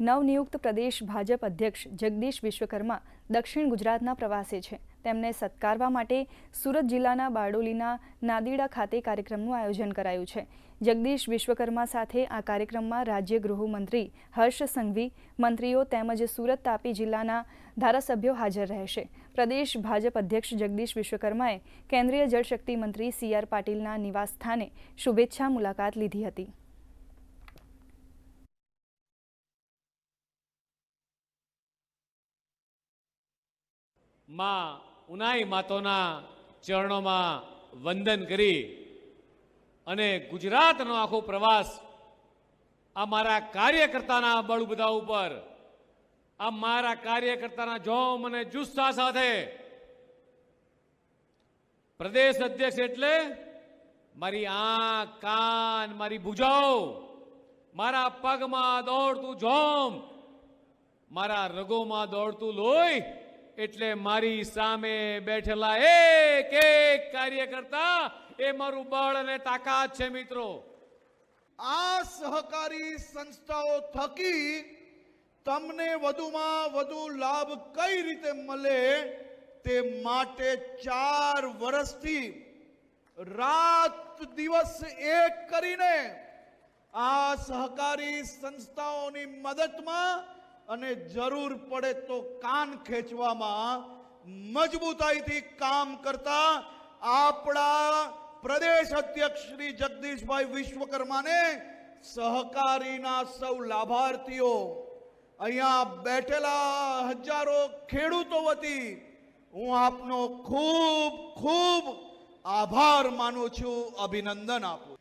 નવનિયુક્ત પ્રદેશ ભાજપ અધ્યક્ષ જગદીશ વિશ્વકર્મા દક્ષિણ ગુજરાતના પ્રવાસે છે। તેમને સત્કારવા માટે સુરત જિલ્લાના બારડોલીના નાદીડા ખાતે કાર્યક્રમનું આયોજન કરાયું છે। જગદીશ વિશ્વકર્મા સાથે આ કાર્યક્રમમાં રાજ્ય ગૃહમંત્રી હર્ષ સંઘવી, મંત્રીઓ તેમજ સુરત તાપી જિલ્લાના ધારાસભ્યો હાજર રહેશે। પ્રદેશ ભાજપ અધ્યક્ષ જગદીશ વિશ્વકર્માએ કેન્દ્રીય જળશક્તિ મંત્રી CR પાટીલના નિવાસસ્થાને શુભેચ્છા મુલાકાત લીધી હતી। मां उनाई मातोना चरणों में वंदन करी अने गुजरातनो आखो प्रवास आ मारा कार्यकर्ताना बळबधा उपर आ मारा कार्यकर्ताना जोम अने जुस्सा साथे प्रदेश अध्यक्ष एटले मारी आंख कान मारी भुजाओ मारा पगमां दौड़तुं जोम मारा रगोमां दौड़तुं लोही એટલે મારી સામે બેઠેલા એક એક કાર્યકર્તા એ મારું બળ અને તાકાત છે। મિત્રો, આ સહકારી સંસ્થાઓ થકી તમને વધુમાં વધુ લાભ કઈ રીતે મળે તે માટે 4 વર્ષથી રાત દિવસ એક કરીને આ સહકારી સંસ્થાઓની મદદમાં અને જરૂર પડે તો કાન ખેંચવામાં મજબૂતાઈથી કામ કરતા આપણા પ્રદેશ અધ્યક્ષ શ્રી જગદીશભાઈ વિશ્વકર્માને સહકારીના સૌ લાભાર્થીઓ અહીંયા બેઠેલા હજારો ખેડૂતો વતી હું આપનો ખૂબ ખૂબ આભાર માનું છું, અભિનંદન આપું।